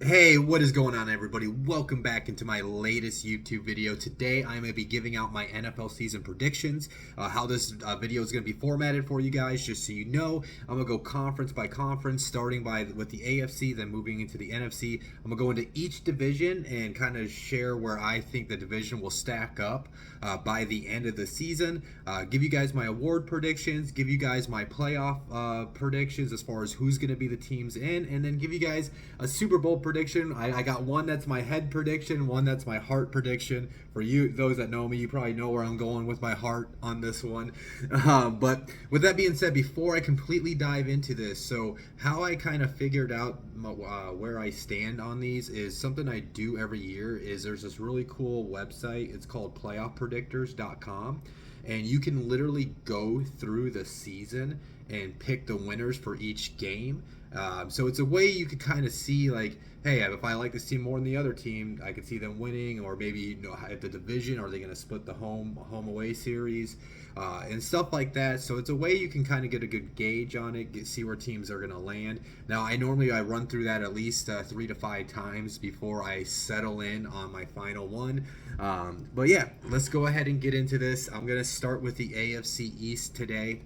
Hey, what is going on, everybody? Welcome back into my latest YouTube video. Today, I'm going to be giving out my NFL season predictions. How this video is going to be formatted for you guys, just so you know. I'm going to go conference by conference, starting with the AFC, then moving into the NFC. I'm going to go into each division and kind of share where I think the division will stack up by the end of the season. Give you guys my award predictions, give you guys my playoff predictions as far as who's going to be the teams in, and then give you guys a Super Bowl prediction. I got one that's my head prediction, one that's my heart prediction. For you, those that know me, you probably know where I'm going with my heart on this one. But with that being said, before I completely dive into this, so how I kind of figured out where I stand on these is something I do every year. Is there's this really cool website. It's called playoffpredictors.com, and you can literally go through the season and pick the winners for each game. So it's a way you could kind of see, like, hey, if I like this team more than the other team, I could see them winning, or maybe at the division, are they going to split the home away series, and stuff like that. So it's a way you can kind of get a good gauge on it, see where teams are going to land. Now, I run through that at least 3 to 5 times before I settle in on my final one. But yeah, let's go ahead and get into this. I'm going to start with the AFC East today.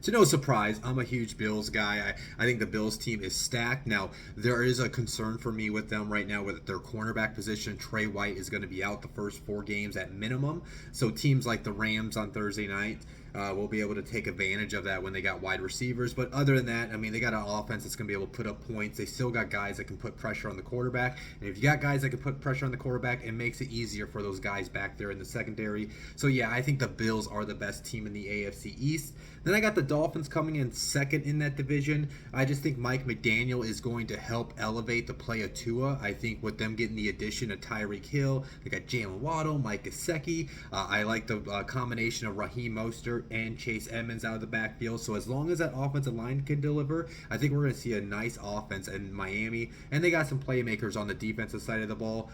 To no surprise, I'm a huge Bills guy. I think the Bills team is stacked. Now, there is a concern for me with them right now with their cornerback position. Trey White is going to be out the first 4 games at minimum. So teams like the Rams on Thursday night will be able to take advantage of that when they got wide receivers. But other than that, I mean, they got an offense that's going to be able to put up points. They still got guys that can put pressure on the quarterback. And if you got guys that can put pressure on the quarterback, it makes it easier for those guys back there in the secondary. So yeah, I think the Bills are the best team in the AFC East. Then I got the Dolphins coming in second in that division. I just think Mike McDaniel is going to help elevate the play of Tua. I think with them getting the addition of Tyreek Hill, they got Jalen Waddle, Mike Gesicki. I like the combination of Raheem Mostert and Chase Edmonds out of the backfield. So as long as that offensive line can deliver, I think we're going to see a nice offense in Miami. And they got some playmakers on the defensive side of the ball.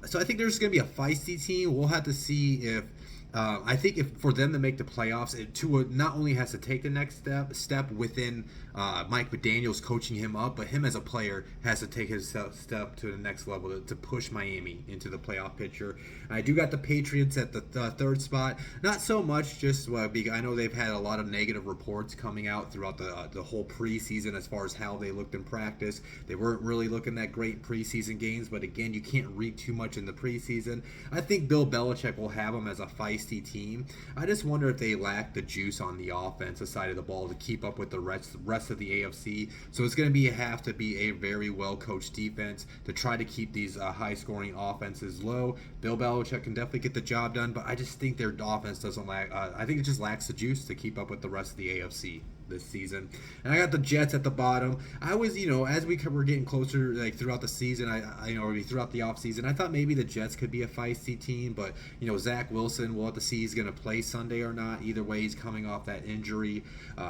So I think there's going to be a feisty team. We'll have to see if I think if for them to make the playoffs, Tua not only has to take the next step within Mike McDaniel's coaching him up, but him as a player has to take his step to the next level to push Miami into the playoff picture. I do got the Patriots at the third spot. Not so much, just I know they've had a lot of negative reports coming out throughout the whole preseason as far as how they looked in practice. They weren't really looking that great in preseason games, but again, you can't read too much in the preseason. I think Bill Belichick will have them as a feisty team. I just wonder if they lack the juice on the offensive side of the ball to keep up with the rest of the AFC. So it's going to have to be a very well coached defense to try to keep these high scoring offenses low. Bill Belichick can definitely get the job done, but I just think their offense doesn't lack. I think it just lacks the juice to keep up with the rest of the AFC this season. And I got the Jets at the bottom. I was, as we were getting closer, like throughout the season, or throughout the offseason, I thought maybe the Jets could be a feisty team, but Zach Wilson, we'll have to see he's going to play Sunday or not. Either way, he's coming off that injury,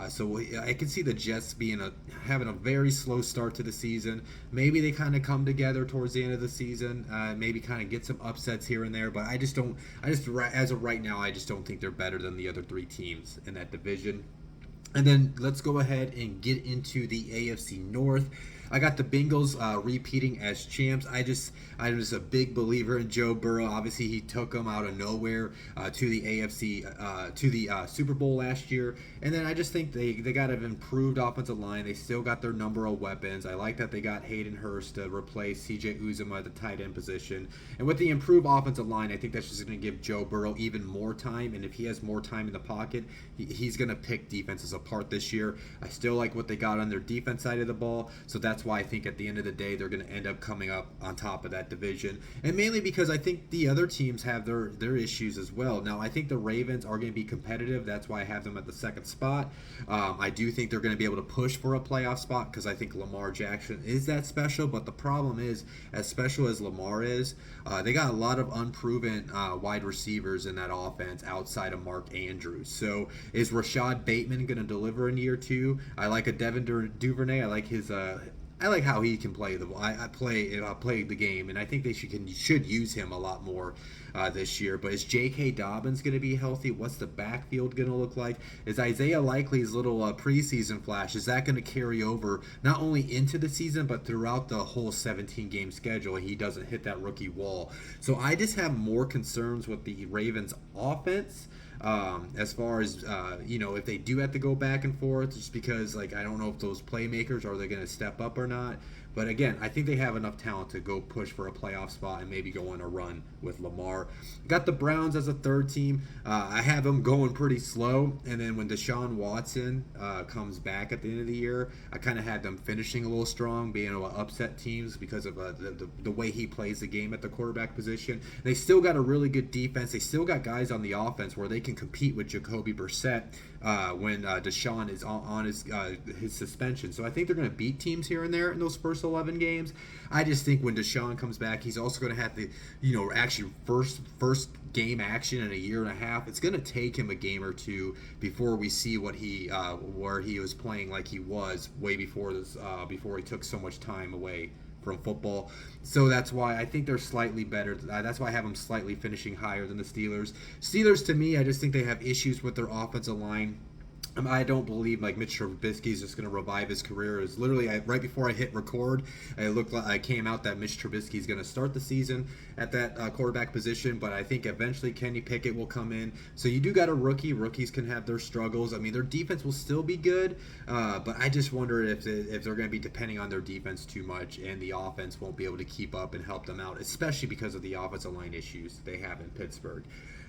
so I can see the Jets having a very slow start to the season. Maybe they kind of come together towards the end of the season, maybe kind of get some upsets here and there, but as of right now, I just don't think they're better than the other 3 teams in that division. And then let's go ahead and get into the AFC North. I got the Bengals repeating as champs. I'm just a big believer in Joe Burrow. Obviously, he took them out of nowhere to the AFC to the Super Bowl last year, and then I just think they got an improved offensive line. They still got their number of weapons. I like that they got Hayden Hurst to replace C.J. Uzomah at the tight end position, and with the improved offensive line, I think that's just going to give Joe Burrow even more time. And if he has more time in the pocket, he's going to pick defenses apart this year. I still like what they got on their defense side of the ball, so that's why I think at the end of the day they're going to end up coming up on top of that division, and mainly because I think the other teams have their issues as well. Now I think the Ravens are going to be competitive. That's why I have them at the second spot. I do think they're going to be able to push for a playoff spot because I think Lamar Jackson is that special, but the problem is, as special as Lamar is, they got a lot of unproven wide receivers in that offense outside of Mark Andrews. So is Rashad Bateman going to deliver in year 2? I like a Devin Duvernay. I like his I like how he can play play the game, and I think they should use him a lot more this year. But is J.K. Dobbins going to be healthy? What's the backfield going to look like? Is Isaiah Likely's little preseason flash, is that going to carry over not only into the season but throughout the whole 17 game schedule, and he doesn't hit that rookie wall? So I just have more concerns with the Ravens offense. As far as if they do have to go back and forth, just because like I don't know if those playmakers are they going to step up or not. But again, I think they have enough talent to go push for a playoff spot and maybe go on a run with Lamar. Got the Browns as a third team. I have them going pretty slow, and then when Deshaun Watson comes back at the end of the year, I kind of had them finishing a little strong, being able to upset teams because of the way he plays the game at the quarterback position. They still got a really good defense. They still got guys on the offense where they can compete with Jacoby Brissett when Deshaun is on his suspension. So I think they're going to beat teams here and there in those first 11 games. I just think when Deshaun comes back, he's also going to have the, actually first game action in a year and a half. It's going to take him a game or two before we see what where he was playing like he was way before this, before he took so much time away from football. So that's why I think they're slightly better. That's why I have them slightly finishing higher than the Steelers. Steelers, to me, I just think they have issues with their offensive line. I don't believe like Mitch Trubisky is just going to revive his career. It was literally right before I hit record, it looked like I came out that Mitch Trubisky is going to start the season at that quarterback position. But I think eventually Kenny Pickett will come in. So you do got a rookie. Rookies can have their struggles. I mean, their defense will still be good, but I just wonder if they're going to be depending on their defense too much, and the offense won't be able to keep up and help them out, especially because of the offensive line issues they have in Pittsburgh.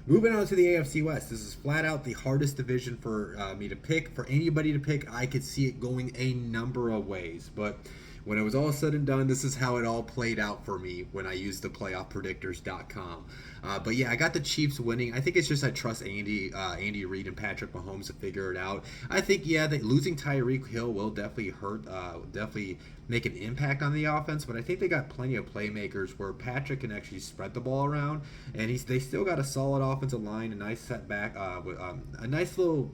Moving on to the AFC West, this is flat out the hardest division for me to pick. For anybody to pick, I could see it going a number of ways. But when it was all said and done, this is how it all played out for me when I used the playoffpredictors.com. But yeah, I got the Chiefs winning. I think it's just I trust Andy Reid and Patrick Mahomes to figure it out. I think, losing Tyreek Hill will definitely hurt, definitely make an impact on the offense, but I think they got plenty of playmakers where Patrick can actually spread the ball around, and they still got a solid offensive line, a nice setback, a nice little.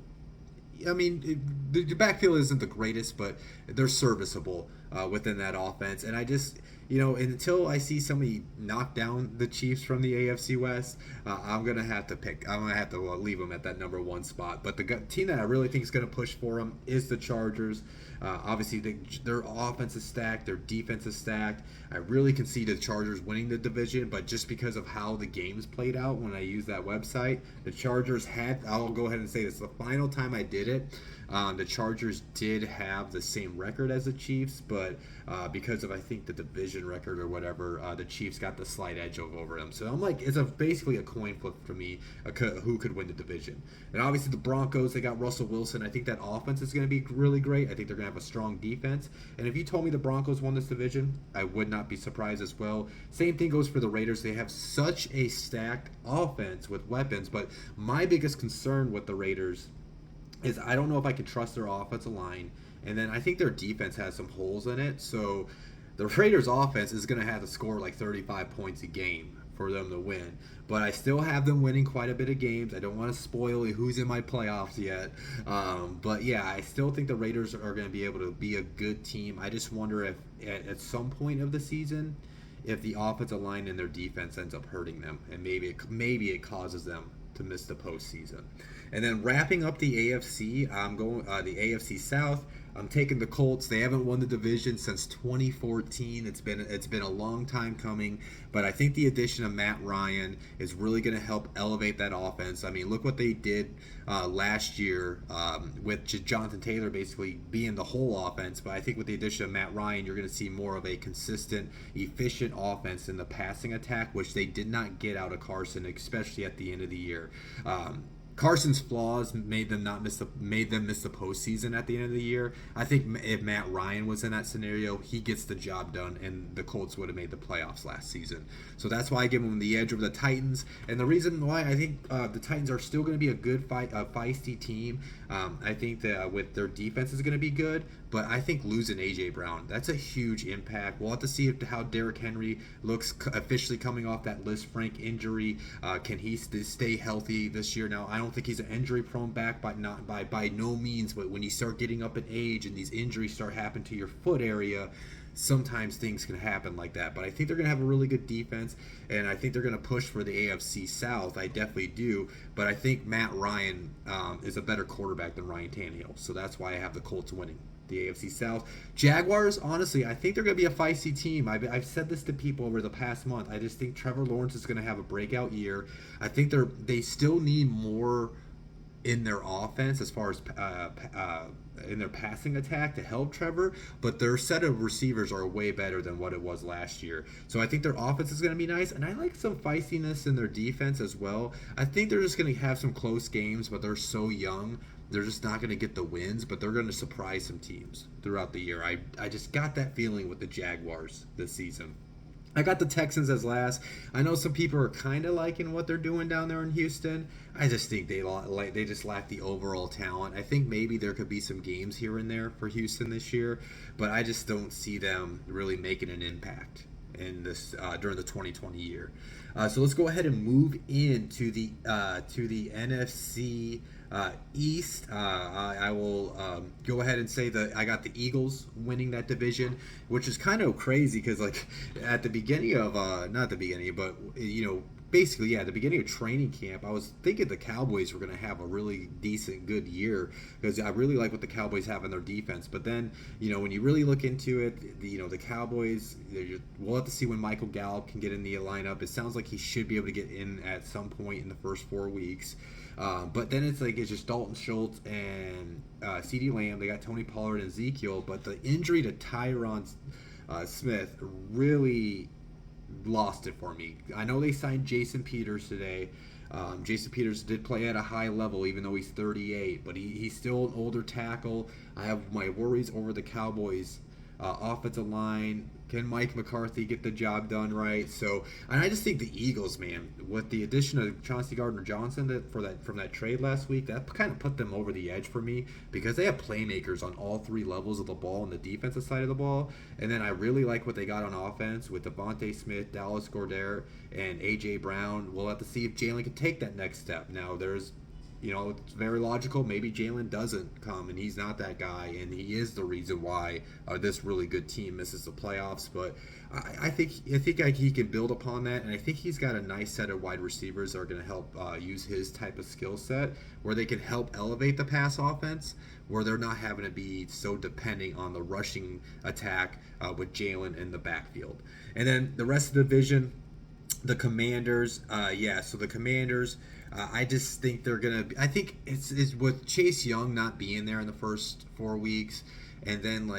I mean, the backfield isn't the greatest, but they're serviceable within that offense. And I just, until I see somebody knock down the Chiefs from the AFC West, I'm gonna have to leave them at that number one spot. But the team that I really think is gonna push for them is the Chargers. Obviously, their offense is stacked, their defense is stacked. I really can see the Chargers winning the division, but just because of how the games played out when I used that website, the Chargers I'll go ahead and say this, the final time I did it, the Chargers did have the same record as the Chiefs, but because of, I think, the division record or whatever, the Chiefs got the slight edge over them. So I'm like, it's basically a coin flip for me, who could win the division. And obviously the Broncos, they got Russell Wilson. I think that offense is going to be really great. I think they're going to have a strong defense. And if you told me the Broncos won this division, I would not be surprised as well. Same thing goes for the Raiders. They have such a stacked offense with weapons, but my biggest concern with the Raiders is I don't know if I can trust their offensive line, and then I think their defense has some holes in it. So the Raiders' offense is going to have to score like 35 points a game for them to win. But I still have them winning quite a bit of games. I don't want to spoil who's in my playoffs yet. But yeah, I still think the Raiders are going to be able to be a good team. I just wonder if at some point of the season, if the offensive line and their defense ends up hurting them, and maybe it causes them to miss the postseason. And then wrapping up the AFC, I'm going the AFC South. I'm taking the Colts. They haven't won the division since 2014. It's been a long time coming, but I think the addition of Matt Ryan is really going to help elevate that offense. I mean, look what they did last year with Jonathan Taylor basically being the whole offense. But I think with the addition of Matt Ryan, you're going to see more of a consistent, efficient offense in the passing attack, which they did not get out of Carson, especially at the end of the year. Carson's flaws made them miss the postseason at the end of the year. I think if Matt Ryan was in that scenario, he gets the job done, and the Colts would have made the playoffs last season. So that's why I give them the edge over the Titans. And the reason why I think the Titans are still going to be a good feisty team, I think that with their defense is going to be good, but I think losing AJ Brown, that's a huge impact. We'll have to see how Derrick Henry looks officially coming off that Liz Frank injury. Can he stay healthy this year? Now, I don't think he's an injury prone back, but not by no means. But when you start getting up in age and these injuries start happening to your foot area, sometimes things can happen like that. But I think they're going to have a really good defense, and I think they're going to push for the AFC South. I definitely do. But I think Matt Ryan is a better quarterback than Ryan Tannehill. So that's why I have the Colts winning the AFC South. Jaguars, honestly, I think they're going to be a feisty team. I've said this to people over the past month. I just think Trevor Lawrence is going to have a breakout year. I think they still need more in their offense as far as in their passing attack to help Trevor, but their set of receivers are way better than what it was last year. So I think their offense is going to be nice, and I like some feistiness in their defense as well. I think they're just going to have some close games, but they're so young. They're just not going to get the wins, but they're going to surprise some teams throughout the year. I just got that feeling with the Jaguars this season. I got the Texans as last. I know some people are kind of liking what they're doing down there in Houston. I just think they just lack the overall talent. I think maybe there could be some games here and there for Houston this year, but I just don't see them really making an impact in this during the 2020 year. So let's go ahead and move into the NFC East. I will go ahead and say that I got the Eagles winning that division, which is kind of crazy because like at the beginning of not the beginning, but basically, yeah, at the beginning of training camp, I was thinking the Cowboys were going to have a really decent, good year because I really like what the Cowboys have in their defense. But then, when you really look into it, the Cowboys, we'll have to see when Michael Gallup can get in the lineup. It sounds like he should be able to get in at some point in the first 4 weeks. But then it's just Dalton Schultz and CeeDee Lamb. They got Tony Pollard and Ezekiel. But the injury to Tyron Smith really lost it for me. I know they signed Jason Peters today. Jason Peters did play at a high level even though he's 38, but he's still an older tackle. I have my worries over the Cowboys offensive line. Can Mike McCarthy get the job done right? So, and I just think the Eagles, man, with the addition of Chauncey Gardner-Johnson from that trade last week, that kind of put them over the edge for me because they have playmakers on all three levels of the ball on the defensive side of the ball. And then I really like what they got on offense with Devontae Smith, Dallas Goedert, and A.J. Brown. We'll have to see if Jalen can take that next step. Now, there's it's very logical. Maybe Jalen doesn't come, and he's not that guy, and he is the reason why this really good team misses the playoffs. But I think he can build upon that, and I think he's got a nice set of wide receivers that are going to help use his type of skill set, where they can help elevate the pass offense, where they're not having to be so depending on the rushing attack with Jalen in the backfield. And then the rest of the division, the Commanders, so the Commanders, I just think they're going to – I think it's with Chase Young not being there in the first 4 weeks, and then,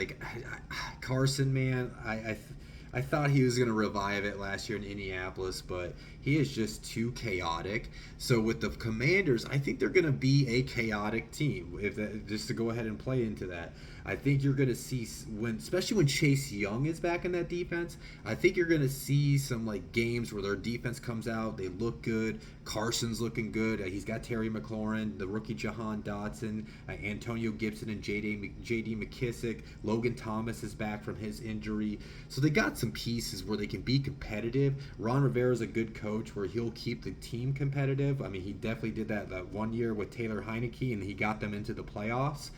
Carson, man, I thought he was going to revive it last year in Indianapolis, but he is just too chaotic. So with the Commanders, I think they're going to be a chaotic team, just to go ahead and play into that. I think you're going to see, especially when Chase Young is back in that defense, I think you're going to see some games where their defense comes out, they look good, Carson's looking good, he's got Terry McLaurin, the rookie Jahan Dotson, Antonio Gibson and J.D. McKissick, Logan Thomas is back from his injury, so they got some pieces where they can be competitive. Ron Rivera's a good coach where he'll keep the team competitive. I mean, he definitely did that 1 year with Taylor Heineke, and he got them into the playoffs.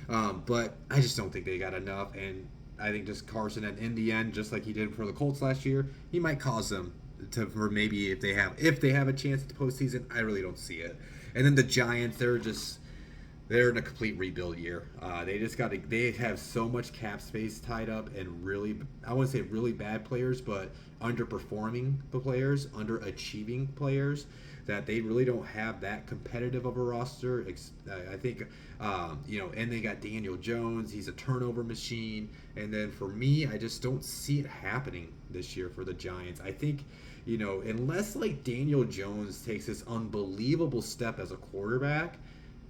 But I just don't think they got enough, and I think just Carson, and in the end, just like he did for the Colts last year, he might cause them for maybe if they have a chance at the postseason. I really don't see it. And then the Giants, they're in a complete rebuild year. They have so much cap space tied up, and really, I wouldn't say really bad players, but underperforming players, underachieving players, that they really don't have that competitive of a roster. I think, and they got Daniel Jones. He's a turnover machine. And then for me, I just don't see it happening this year for the Giants. I think, unless Daniel Jones takes this unbelievable step as a quarterback,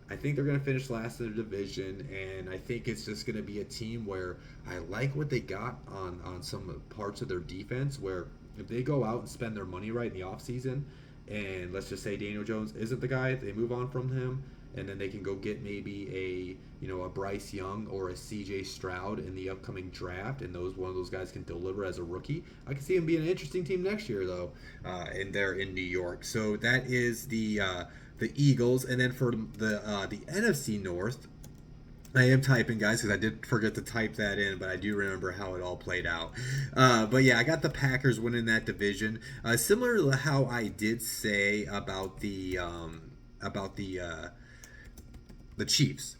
I think they're going to finish last in the division, and I think it's just going to be a team where I like what they got on some parts of their defense, where if they go out and spend their money right in the offseason, and let's just say Daniel Jones isn't the guy, they move on from him, and then they can go get maybe a Bryce Young or a C.J. Stroud in the upcoming draft, and one of those guys can deliver as a rookie. I can see him being an interesting team next year, though, and they're in New York. So that is the Eagles, and then for the NFC North. I am typing, guys, because I did forget to type that in, but I do remember how it all played out. But yeah, I got the Packers winning that division, similar to how I did say about the Chiefs.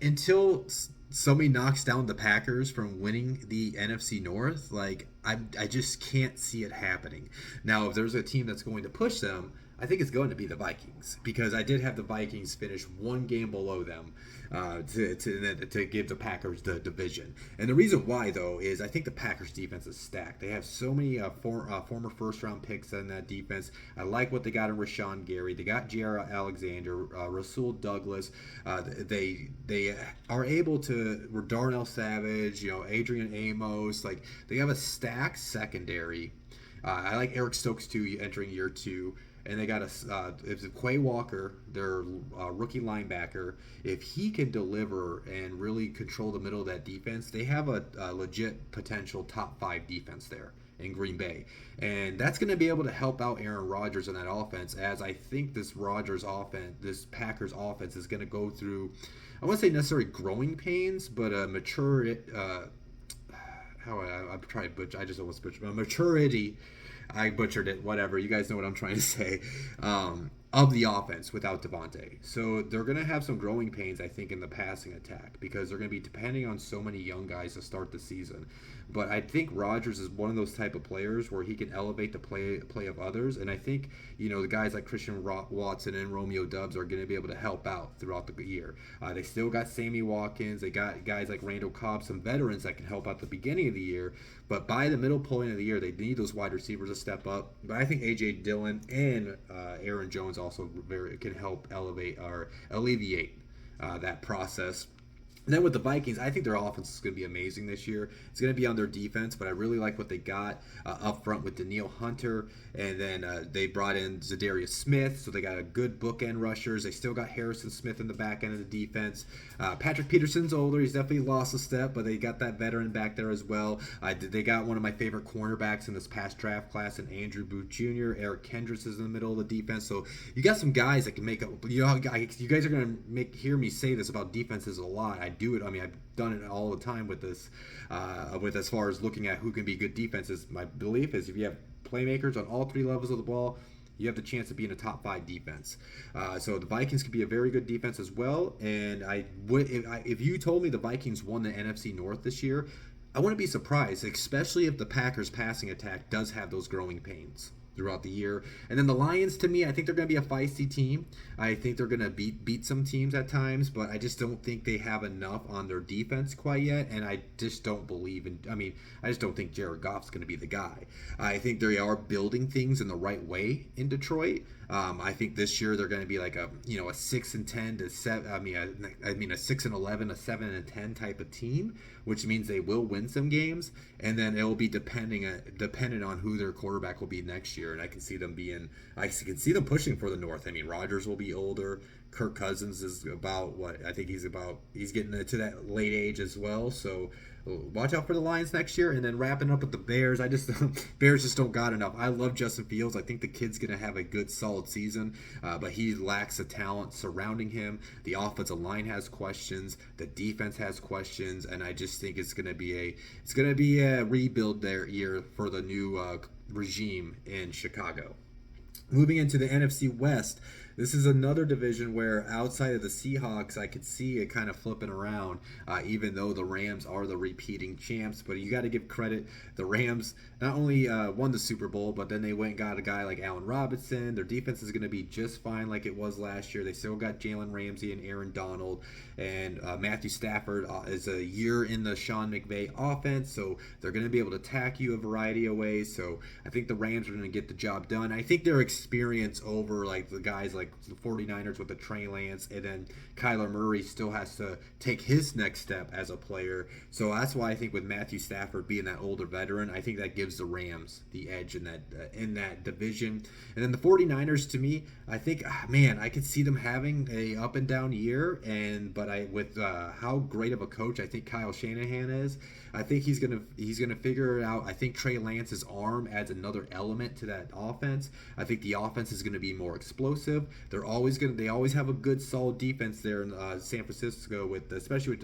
Until somebody knocks down the Packers from winning the NFC North, like I just can't see it happening. Now, if there's a team that's going to push them, I think it's going to be the Vikings, because I did have the Vikings finish one game below them to give the Packers the division. And the reason why, though, is I think the Packers defense is stacked. They have so many former first-round picks in that defense. I like what they got in Rashawn Gary. They got Jair Alexander, Rasul Douglas. They are able to Darnell Savage, Adrian Amos. Like, they have a stacked secondary. I like Eric Stokes too, entering year 2. And they got it's Quay Walker, their rookie linebacker. If he can deliver and really control the middle of that defense, they have a legit potential top 5 defense there in Green Bay. And that's going to be able to help out Aaron Rodgers in that offense, as I think this Packers offense is going to go through, I wouldn't say necessarily growing pains, but maturity. I'm trying to butcher. I just almost butchered maturity. I butchered it. Whatever. You guys know what I'm trying to say. Of the offense without Devontae. So they're going to have some growing pains, I think, in the passing attack, because they're going to be depending on so many young guys to start the season. But I think Rodgers is one of those type of players where he can elevate the play of others. And I think, the guys like Christian Watson and Romeo Doubs are going to be able to help out throughout the year. They still got Sammy Watkins. They got guys like Randall Cobb, some veterans that can help out the beginning of the year. But by the middle point of the year, they need those wide receivers to step up. But I think A.J. Dillon and Aaron Jones also can help elevate or alleviate that process. And then with the Vikings, I think their offense is going to be amazing this year. It's going to be on their defense, but I really like what they got up front with Danielle Hunter. And then they brought in Zadarius Smith, so they got a good bookend rushers. They still got Harrison Smith in the back end of the defense. Patrick Peterson's older. He's definitely lost a step, but they got that veteran back there as well. They got one of my favorite cornerbacks in this past draft class, and Andrew Booth Jr. Eric Kendricks is in the middle of the defense. So you got some guys that can make up. You guys are going to hear me say this about defenses a lot. I do it. I mean, I've done it all the time with this, with as far as looking at who can be good defenses. My belief is if you have playmakers on all 3 levels of the ball, you have the chance to be in a top 5 defense. So the Vikings could be a very good defense as well. And if you told me the Vikings won the NFC North this year, I wouldn't be surprised, especially if the Packers passing attack does have those growing pains throughout the year. And then the Lions, to me, I think they're going to be a feisty team. I think they're going to beat some teams at times, but I just don't think they have enough on their defense quite yet, and I just don't believe in, I just don't think Jared Goff's going to be the guy. I think they are building things in the right way in Detroit. I think this year they're going to be like a 6-10 to 7. A 6-11, a 7-10 type of team, which means they will win some games, and then it will be dependent on who their quarterback will be next year. And I can see them pushing for the North. I mean, Rodgers will be older. Kirk Cousins is about he's getting to that late age as well. So watch out for the Lions next year. And then wrapping up with the Bears, Bears just don't got enough. I love Justin Fields. I think the kid's going to have a good, solid season, but he lacks the talent surrounding him. The offensive line has questions. The defense has questions, and I just think it's going to be a rebuild year for the new regime in Chicago. Moving into the NFC West, this is another division where outside of the Seahawks, I could see it kind of flipping around, even though the Rams are the repeating champs. But you got to give credit. The Rams not only won the Super Bowl, but then they went and got a guy like Allen Robinson. Their defense is going to be just fine like it was last year. They still got Jalen Ramsey and Aaron Donald. And Matthew Stafford is a year in the Sean McVay offense, so they're going to be able to attack you a variety of ways. So I think the Rams are going to get the job done. I think their experience over like the guys like like the 49ers with the Trey Lance, and then Kyler Murray still has to take his next step as a player. So that's why I think with Matthew Stafford being that older veteran, I think that gives the Rams the edge in that division. And then the 49ers, to me, I think, man, I could see them having a up and down year, but with how great of a coach I think Kyle Shanahan is, I think he's gonna figure it out. I think Trey Lance's arm adds another element to that offense. I think the offense is going to be more explosive. They always have a good solid defense there in San Francisco, especially with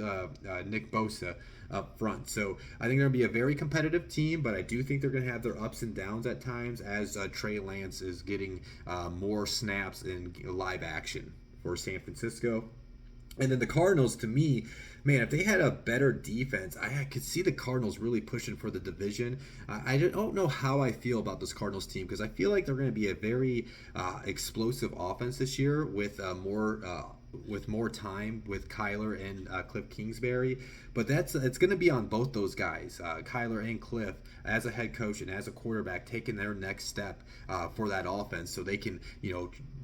Nick Bosa up front. So I think they're going to be a very competitive team, but I do think they're going to have their ups and downs at times as Trey Lance is getting more snaps in live action for San Francisco. And then the Cardinals, to me, man, if they had a better defense, I could see the Cardinals really pushing for the division. I don't know how I feel about this Cardinals team because I feel like they're going to be a very explosive offense this year with more time with Kyler and Cliff Kingsbury. But it's going to be on both those guys, Kyler and Cliff, as a head coach and as a quarterback, taking their next step for that offense so they can,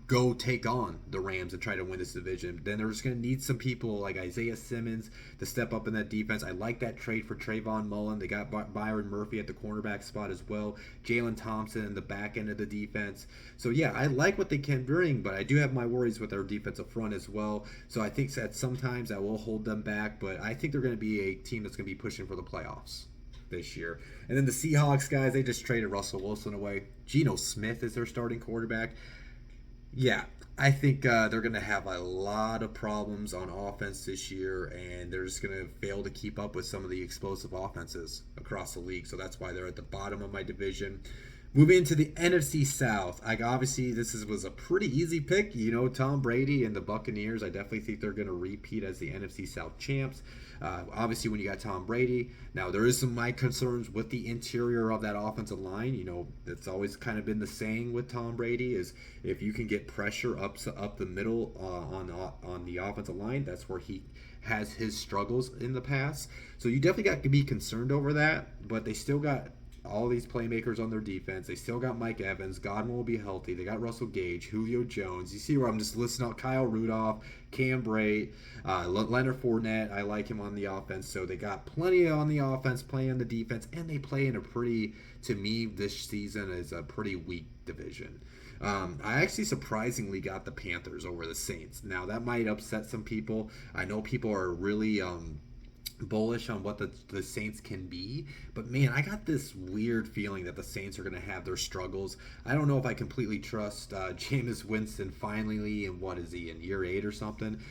go take on the Rams and try to win this division. Then they're just going to need some people like Isaiah Simmons to step up in that defense. I like that trade for Trayvon Mullen. They got Byron Murphy at the cornerback spot as well. Jalen Thompson in the back end of the defense. So, yeah, I like what they can bring, but I do have my worries with their defensive front as well. So I think that sometimes that will hold them back, but I think they're going to be a team that's going to be pushing for the playoffs this year. And then the Seahawks, guys, they just traded Russell Wilson away. Geno Smith is their starting quarterback. Yeah, I think they're going to have a lot of problems on offense this year, and they're just going to fail to keep up with some of the explosive offenses across the league. So that's why they're at the bottom of my division. Moving into the NFC South, obviously this was a pretty easy pick. Tom Brady and the Buccaneers, I definitely think they're going to repeat as the NFC South champs. Obviously, when you got Tom Brady, now there is my concerns with the interior of that offensive line. That's always kind of been the saying with Tom Brady is if you can get pressure up the middle on the offensive line, that's where he has his struggles in the past. So you definitely got to be concerned over that, but they still got all these playmakers on their defense. They still got Mike Evans. Godwin will be healthy. They got Russell Gage, Julio Jones. You see where I'm just listing out Kyle Rudolph, Cam Brate, Leonard Fournette. I like him on the offense. So they got plenty on the offense, playing on the defense, and they play in to me, this season is a pretty weak division. I actually surprisingly got the Panthers over the Saints. Now, that might upset some people. I know people are really bullish on what the Saints can be, but man, I got this weird feeling that the Saints are going to have their struggles. I don't know if I completely trust Jameis Winston finally, and what is he, in year 8 or something,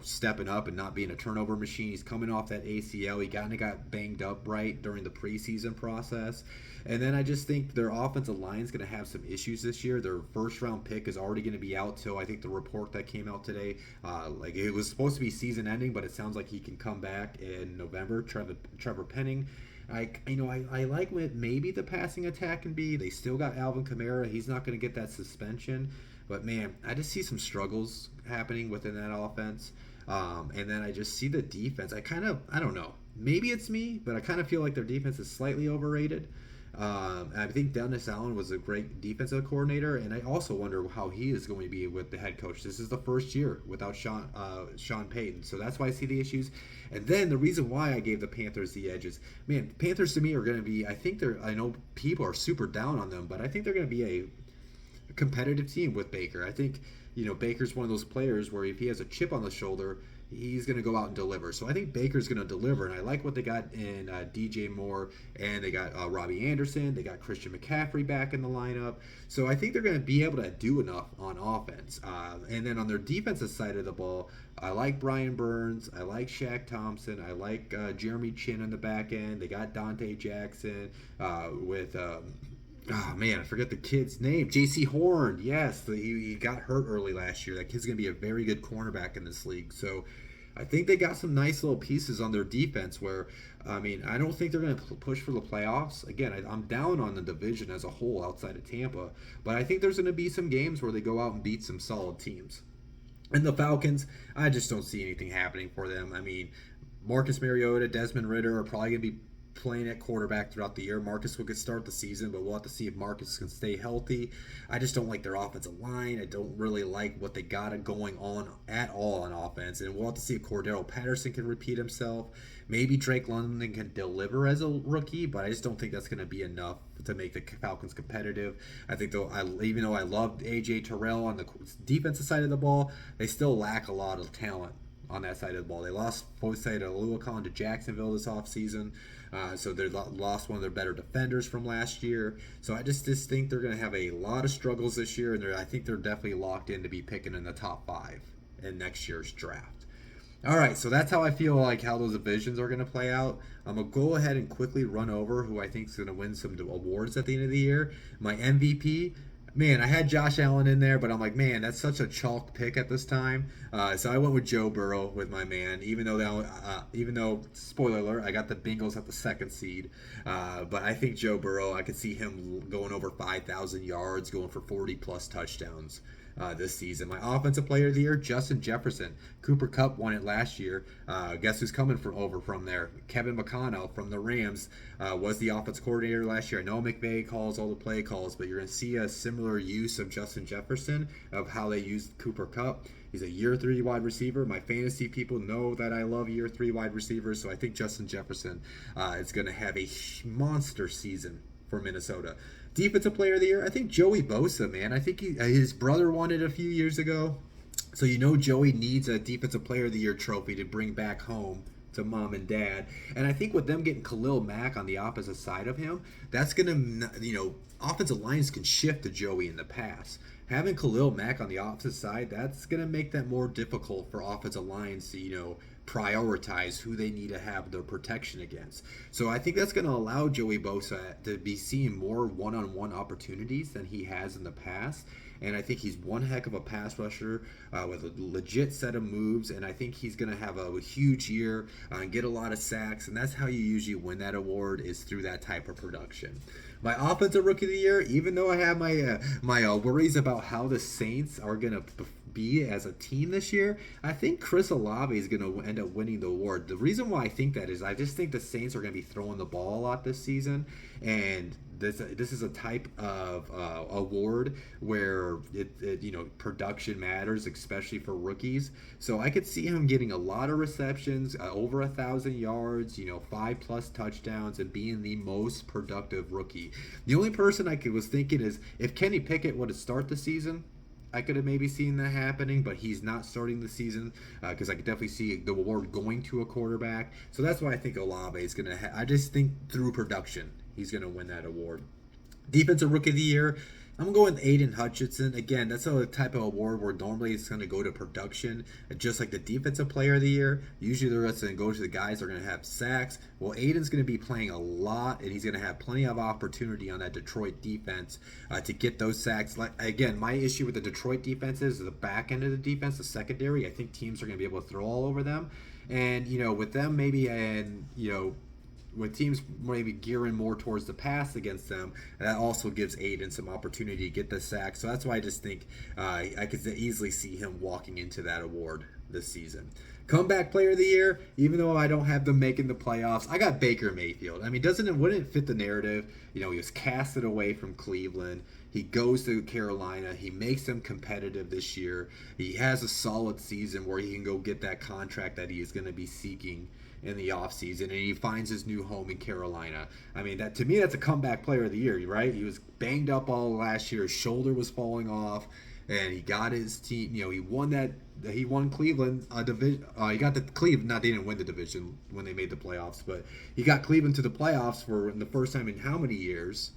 stepping up and not being a turnover machine. He's coming off that ACL. He kind of got banged up right during the preseason process. And then I just think their offensive line is going to have some issues this year. Their first-round pick is already going to be out till I think the report that came out today. It was supposed to be season-ending, but it sounds like he can come back in November. Trevor Penning. I like what maybe the passing attack can be. They still got Alvin Kamara. He's not going to get that suspension. But, man, I just see some struggles happening within that offense. And then I just see the defense. I don't know. Maybe it's me, but I kind of feel like their defense is slightly overrated. I think Dennis Allen was a great defensive coordinator, and I also wonder how he is going to be with the head coach. This is the first year without Sean Payton, so that's why I see the issues. And then the reason why I gave the Panthers the edge is, man, Panthers to me are going to be, I know people are super down on them, but I think they're going to be a competitive team with Baker. I think, Baker's one of those players where if he has a chip on the shoulder, he's going to go out and deliver. So I think Baker's going to deliver, and I like what they got in DJ Moore, and they got Robbie Anderson. They got Christian McCaffrey back in the lineup. So I think they're going to be able to do enough on offense. And then on their defensive side of the ball, I like Brian Burns. I like Shaq Thompson. I like Jeremy Chin on the back end. They got Dante Jackson with oh, man, I forget the kid's name. J.C. Horn. Yes, he got hurt early last year. That kid's going to be a very good cornerback in this league. So I think they got some nice little pieces on their defense where, I don't think they're going to push for the playoffs. Again, I'm down on the division as a whole outside of Tampa. But I think there's going to be some games where they go out and beat some solid teams. And the Falcons, I just don't see anything happening for them. Marcus Mariota, Desmond Ridder are probably going to be playing at quarterback throughout the year. Marcus will get start the season, but we'll have to see if Marcus can stay healthy. I just don't like their offensive line. I don't really like what they got going on at all on offense. And we'll have to see if Cordero Patterson can repeat himself. Maybe Drake London can deliver as a rookie, but I just don't think that's going to be enough to make the Falcons competitive. I think, though, even though I loved A.J. Terrell on the defensive side of the ball, they still lack a lot of talent on that side of the ball. They lost Foyce Aluakon to Jacksonville this offseason, so they lost one of their better defenders from last year. So I just think they're going to have a lot of struggles this year, and I think they're definitely locked in to be picking in the top 5 in next year's draft. All right, so that's how I feel like how those divisions are going to play out. I'm going to go ahead and quickly run over who I think is going to win some awards at the end of the year. My MVP, man, I had Josh Allen in there, but I'm like, man, that's such a chalk pick at this time. So I went with Joe Burrow with my man, even though spoiler alert, I got the Bengals at the 2nd seed. But I think Joe Burrow, I could see him going over 5,000 yards, going for 40-plus touchdowns this season. My offensive player of the year, Justin Jefferson. Cooper Kupp won it last year. Guess who's coming from there? Kevin McConnell from the Rams was the offense coordinator last year. I know McVay calls all the play calls, but you're going to see a similar use of Justin Jefferson of how they used Cooper Kupp. He's a year 3 wide receiver. My fantasy people know that I love year 3 wide receivers, so I think Justin Jefferson is going to have a monster season for Minnesota. Defensive player of the year, I think Joey Bosa, man. I think his brother won it a few years ago. So Joey needs a defensive player of the year trophy to bring back home to mom and dad. And I think with them getting Khalil Mack on the opposite side of him, that's going to, offensive lines can shift to Joey in the pass. Having Khalil Mack on the opposite side, that's going to make that more difficult for offensive lines to, prioritize who they need to have their protection against. So I think that's going to allow Joey Bosa to be seeing more one-on-one opportunities than he has in the past. And I think he's one heck of a pass rusher with a legit set of moves. And I think he's going to have a huge year and get a lot of sacks. And that's how you usually win that award, is through that type of production. My offensive rookie of the year, even though I have my worries about how the Saints are going to be as a team this year, I think Chris Olave is going to end up winning the award. The reason why I think that is I just think the Saints are going to be throwing the ball a lot this season, and this is a type of award where production matters, especially for rookies. So I could see him getting a lot of receptions, over 1,000 yards, 5+ touchdowns, and being the most productive rookie. The only person I was thinking is if Kenny Pickett would have started the season, I could have maybe seen that happening, but he's not starting the season because I could definitely see the award going to a quarterback. So that's why I think Olave is going to I just think through production, he's going to win that award. Defensive Rookie of the Year, I'm going with Aiden Hutchinson. Again, that's a type of award where normally it's going to go to production, just like the Defensive Player of the Year. Usually the rest going to go to the guys that are going to have sacks. Well, Aiden's going to be playing a lot, and he's going to have plenty of opportunity on that Detroit defense to get those sacks. Again, my issue with the Detroit defense is the back end of the defense, the secondary. I think teams are going to be able to throw all over them. And, with them maybe, and, with teams maybe gearing more towards the pass against them, that also gives Aiden some opportunity to get the sack. So that's why I just think I could easily see him walking into that award this season. Comeback Player of the Year, even though I don't have them making the playoffs, I got Baker Mayfield. I mean, wouldn't it fit the narrative? He was casted away from Cleveland. He goes to Carolina. He makes them competitive this year. He has a solid season where he can go get that contract that he is going to be seeking in the offseason, and he finds his new home in Carolina. I mean, that to me, that's a comeback player of the year, right? He was banged up all last year. His shoulder was falling off, and he got his team. He won Cleveland a division. He got the Cleveland. They didn't win the division when they made the playoffs, but he got Cleveland to the playoffs for the first time in how many years?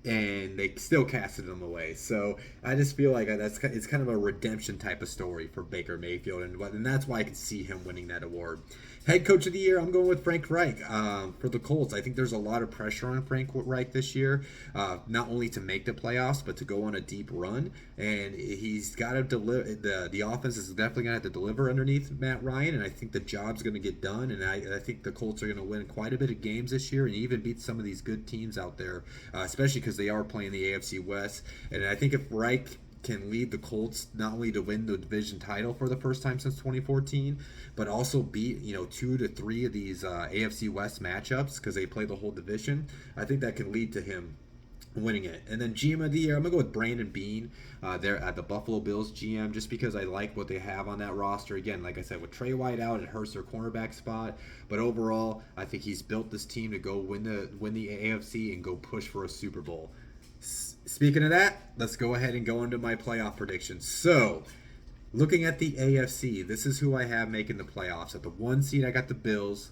And they still casted him away. So I just feel like it's kind of a redemption type of story for Baker Mayfield, and that's why I can see him winning that award. Head Coach of the Year, I'm going with Frank Reich for the Colts. I think there's a lot of pressure on Frank Reich this year, not only to make the playoffs, but to go on a deep run. And he's got to deliver. The offense is definitely going to have to deliver underneath Matt Ryan, and I think the job's going to get done. And I think the Colts are going to win quite a bit of games this year and even beat some of these good teams out there, especially because they are playing the AFC West. And I think if Reich can lead the Colts not only to win the division title for the first time since 2014, but also beat 2 to 3 of these AFC West matchups because they play the whole division. I think that can lead to him winning it. And then GM of the year, I'm gonna go with Brandon Beane. They're at the Buffalo Bills GM just because I like what they have on that roster. Again, like I said, with Trey White out, it hurts their cornerback spot. But overall, I think he's built this team to go win the AFC and go push for a Super Bowl. Speaking of that, let's go ahead and go into my playoff predictions. So, looking at the AFC, this is who I have making the playoffs. At the 1 seed, I got the Bills.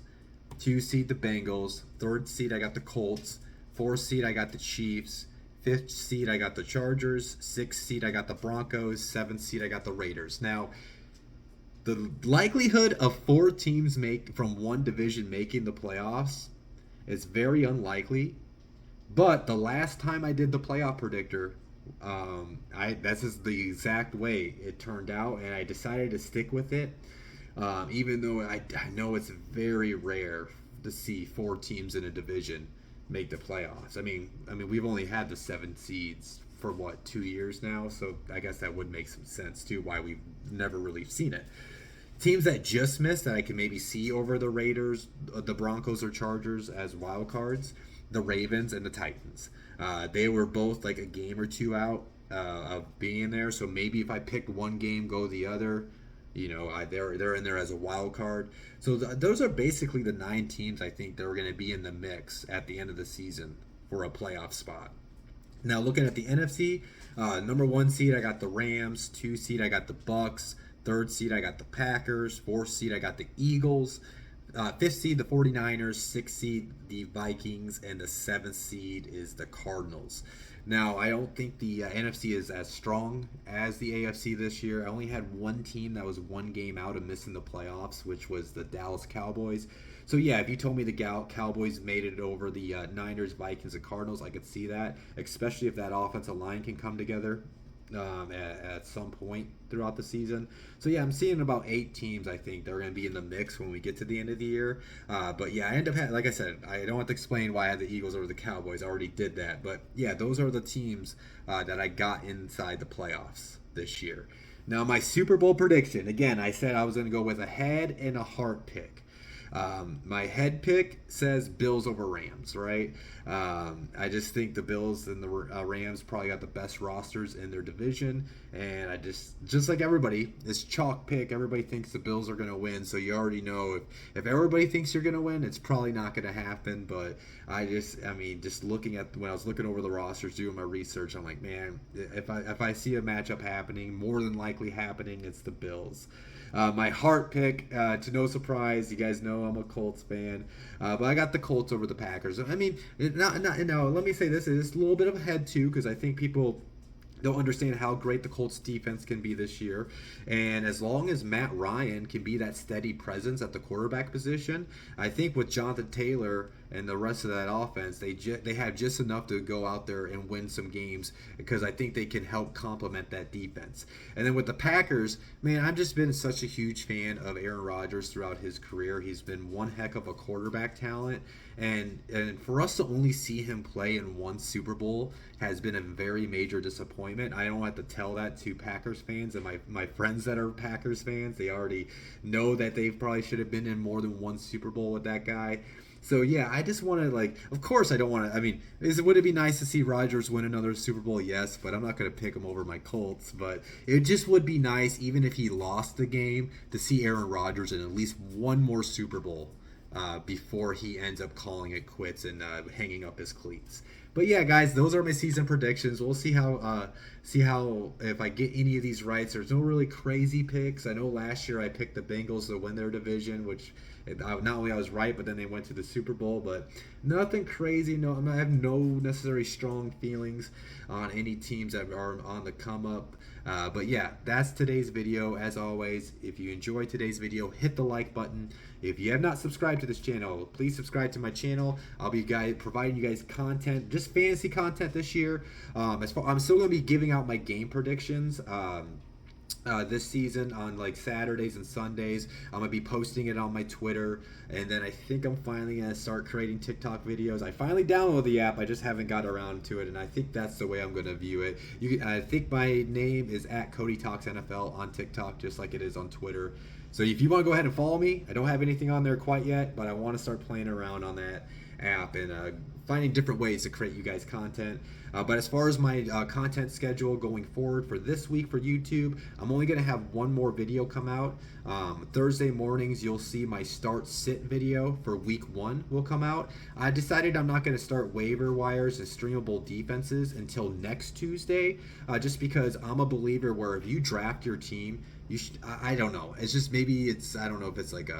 2 seed, the Bengals. 3rd seed, I got the Colts. 4th seed, I got the Chiefs. 5th seed, I got the Chargers. 6th seed, I got the Broncos. 7th seed, I got the Raiders. Now, the likelihood of 4 teams from one division making the playoffs is very unlikely. But the last time I did the playoff predictor, this is the exact way it turned out, and I decided to stick with it. Even though I know it's very rare to see 4 teams in a division make the playoffs. I mean, we've only had the 7 seeds for 2 years now, so I guess that would make some sense too. Why we've never really seen it. Teams that just missed that I can maybe see over the Raiders, the Broncos or Chargers as wild cards, the Ravens and the Titans. They were both like a game or 2 out of being there, so maybe if I picked one game, go the other. They're in there as a wild card. So those are basically the 9 teams I think that are going to be in the mix at the end of the season for a playoff spot. Now looking at the NFC, number 1 seed I got the Rams, 2 seed I got the Bucks, 3rd seed I got the Packers, 4th seed I got the Eagles, 5th seed the 49ers, 6th seed the Vikings, and the 7th seed is the Cardinals. Now, I don't think the NFC is as strong as the AFC this year. I only had one team that was 1 game out of missing the playoffs, which was the Dallas Cowboys. So, yeah, if you told me the Cowboys made it over the Niners, Vikings, and Cardinals, I could see that, especially if that offensive line can come together at some point throughout the season. So yeah, I'm seeing about 8 teams I think that are going to be in the mix when we get to the end of the year. But yeah, I end up like I said, I don't have to explain why I had the Eagles over the Cowboys. I already did that. But yeah, those are the teams that I got inside the playoffs this year. Now my Super Bowl prediction, again, I said I was going to go with a head and a heart pick. My head pick says Bills over Rams, right? I just think the Bills and the Rams probably got the best rosters in their division, and I just like everybody, it's chalk pick. Everybody thinks the Bills are going to win, so you already know if everybody thinks you're going to win, it's probably not going to happen. But just looking at when I was looking over the rosters, doing my research, I'm like, man, if I see a matchup happening, more than likely happening, it's the Bills. My heart pick, to no surprise, you guys know I'm a Colts fan, but I got the Colts over the Packers. I mean, let me say this, it's a little bit of a head too, because I think people don't understand how great the Colts defense can be this year. And as long as Matt Ryan can be that steady presence at the quarterback position, I think with Jonathan Taylor and the rest of that offense, they have just enough to go out there and win some games, because I think they can help complement that defense. And then with the Packers, man, I've just been such a huge fan of Aaron Rodgers throughout his career. He's been one heck of a quarterback talent. And for us to only see him play in 1 Super Bowl has been a very major disappointment. I don't have to tell that to Packers fans and my friends that are Packers fans. They already know that they probably should have been in more than 1 Super Bowl with that guy. So yeah, I just want to of course I don't want to, would it be nice to see Rodgers win another Super Bowl? Yes, but I'm not going to pick him over my Colts. But it just would be nice, even if he lost the game, to see Aaron Rodgers in at least 1 more Super Bowl before he ends up calling it quits and hanging up his cleats. But yeah, guys, those are my season predictions. We'll see how if I get any of these right. There's no really crazy picks. I know last year I picked the Bengals to win their division, which not only I was right, but then they went to the Super Bowl. But nothing crazy. No, I have no necessarily strong feelings on any teams that are on the come up. But yeah, that's today's video. As always, if you enjoyed today's video, hit the like button. If you have not subscribed to this channel, please subscribe to my channel. I'll be providing you guys content, just fantasy content this year. I'm still going to be giving out my game predictions. this season on like Saturdays and Sundays. I'm gonna be posting it on my Twitter, and then I think I'm finally gonna start creating TikTok videos. I finally downloaded the app, I just haven't got around to it, and I think that's the way I'm gonna view it. I think my name is at Cody Talks NFL on TikTok, just like it is on Twitter. So if you want to go ahead and follow me, I don't have anything on there quite yet, but I want to start playing around on that app and finding different ways to create you guys content. But as far as my content schedule going forward for this week for YouTube, I'm only going to have one more video come out. Thursday mornings, you'll see my start sit video for week 1 will come out. I decided I'm not going to start waiver wires and streamable defenses until next Tuesday, just because I'm a believer where if you draft your team, you should, I don't know. It's just maybe it's, I don't know if it's like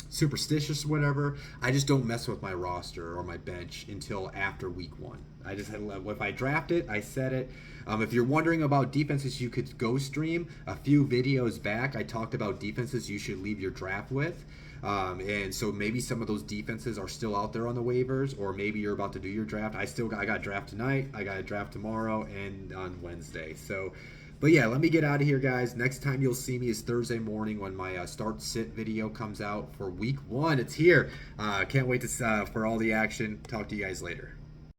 superstitious or whatever. I just don't mess with my roster or my bench until after week 1. I just had, if I draft it, I set it. If you're wondering about defenses you could go stream, a few videos back I talked about defenses you should leave your draft with. And so maybe some of those defenses are still out there on the waivers, or maybe you're about to do your draft. I got draft tonight, I got a draft tomorrow, and on Wednesday. So but yeah, let me get out of here, guys. Next time you'll see me is Thursday morning when my start sit video comes out for week 1. It's here. Can't wait to for all the action. Talk to you guys later.